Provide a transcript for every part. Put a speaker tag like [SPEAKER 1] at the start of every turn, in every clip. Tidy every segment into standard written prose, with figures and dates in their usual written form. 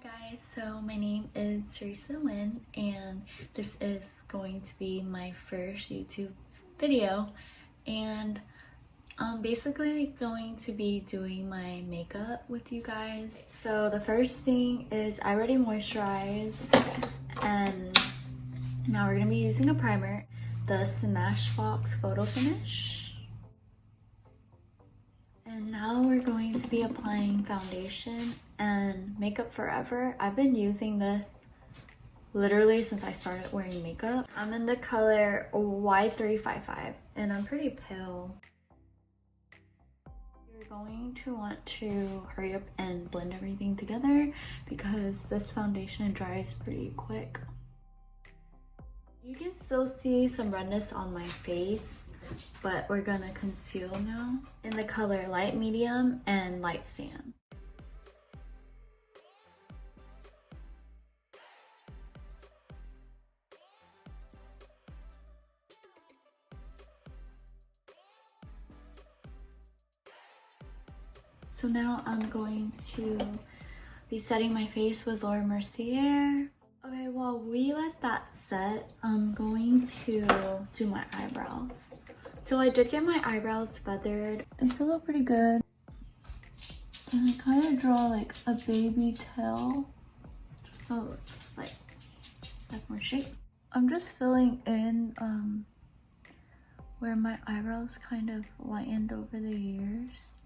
[SPEAKER 1] guys, so my name is Teresa Wynn and this is going to be my first YouTube video, and I'm basically going to be doing my makeup with you guys. So the first thing is I already moisturized, and now we're going to be using a primer, the Smashbox Photo Finish. And now we're going to be applying foundation and Makeup Forever. I've been using this literally since I started wearing makeup. I'm in the color Y355 and I'm pretty pale. You're going to want to hurry up and blend everything together because this foundation dries pretty quick. You can still see some redness on my face, but we're gonna conceal now in the color light medium and light sand. So now I'm going to be setting my face with Mercier. Okay, while we let that set, I'm going to do my eyebrows. So I did get my eyebrows feathered. They still look pretty good. And I kind of draw like a baby tail, just so it looks like more shape. I'm just filling in where my eyebrows kind of lightened over the years.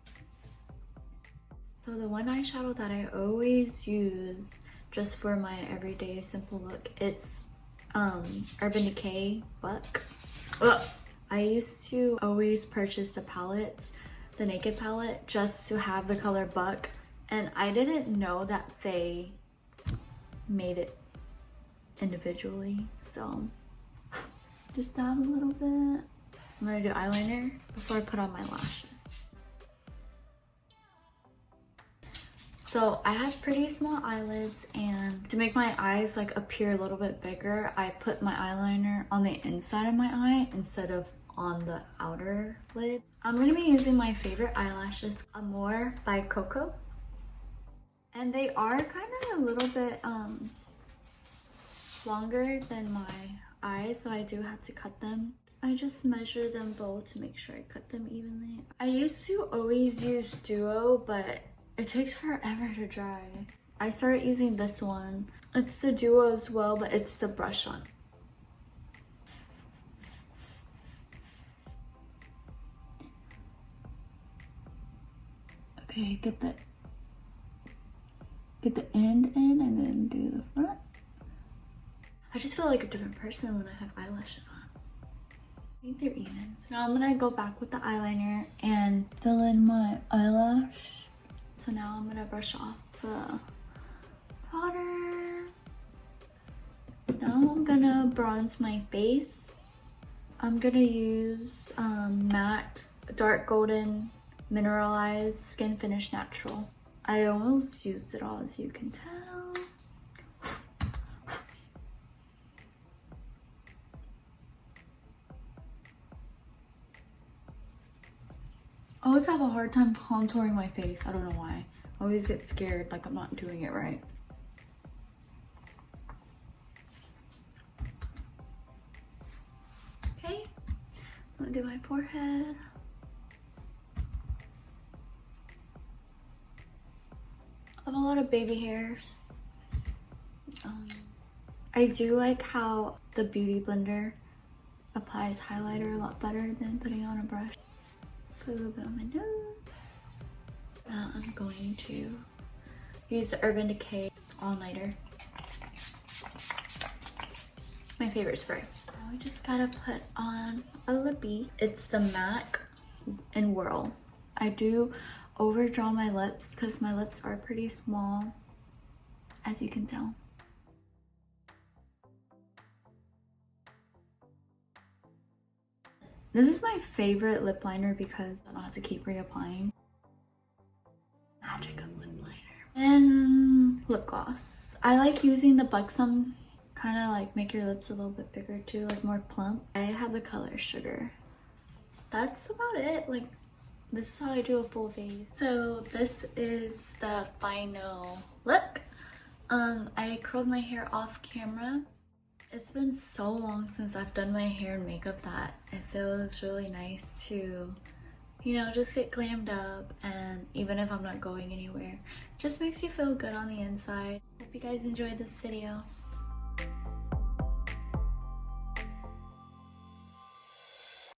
[SPEAKER 1] So the one eyeshadow that I always use just for my everyday simple look, it's Urban Decay Buck. Ugh. I used to always purchase the palettes, the Naked palette, just to have the color Buck, and I didn't know that they made it individually, so just dab a little bit. I'm gonna do eyeliner before I put on my lashes. So I have pretty small eyelids, and to make my eyes like appear a little bit bigger, I put my eyeliner on the inside of my eye instead of on the outer lid. I'm gonna be using my favorite eyelashes, Amore by KoKo. And they are kind of a little bit longer than my eyes, so I do have to cut them. I just measure them both to make sure I cut them evenly. I used to always use Duo, but it takes forever to dry. I started using this one. It's the Duo as well, but it's the Brushon. Okay, get the end in and then do the front. I just feel like a different person when I have eyelashes on. I think they're even. So now I'm gonna go back with the eyeliner and fill in my eyelash. So now I'm gonna brush off the powder. Now I'm gonna bronze my face. I'm gonna use MAC's Dark Golden Mineralize Skinfinish Natural. I almost used it all, as you can tell. I always have a hard time contouring my face. I don't know why. I always get scared like I'm not doing it right. Okay, I'm gonna do my forehead. I have a lot of baby hairs. I do like how the Beauty Blender applies highlighter a lot better than putting on a brush. Put a little bit on my nose. Now I'm going to use the Urban Decay Allnighter. My favorite spray. Now we just gotta put on a lippy. It's the MAC in Whirl. I do overdraw my lips because my lips are pretty small, as you can tell. This is my favorite lip liner because I don't have to keep reapplying. Magic of lip liner. And lip gloss. I like using the Buxom, kind of like make your lips a little bit bigger too, like more plump. I have the color Sugar. That's about it. Like, this is how I do a full face. So this is the final look. I curled my hair off camera. It's been so long since I've done my hair and makeup that it feels really nice to, you know, just get glammed up, and even if I'm not going anywhere, just makes you feel good on the inside. Hope you guys enjoyed this video.